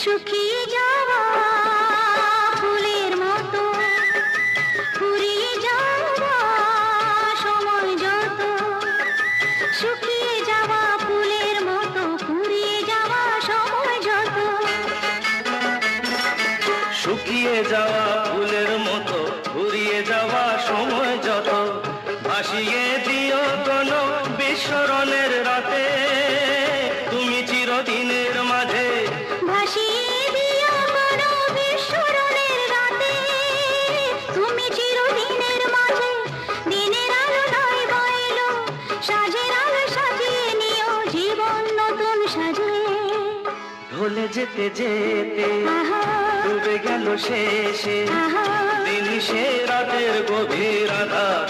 শুকিয়ে যাওয়া ফুলের মতো ফুরিয়ে যাওয়া সময় যত শুকিয়ে যাওয়া ফুলের মতো ফুরিয়ে যাওয়া সময় যত শুকিয়ে যাওয়া ফুলের মতো ফুরিয়ে যাওয়া সময় যত ভাসিয়ে দিও কোনো বিস্মরণের রাতে তুমি চিরদিনের মাঝে ভাসিয়ে দিও কোনো বিস্মরণের রাতে তুমি চিরদিনের মাঝে দিনের আলো নয় বইলো সাজের আলো সাজিয়ে নিও জীবন নতুন সাজে ঢলে যেতে যেতে ডুবে গেল শেষে দিন সে রাতের গভীর আধার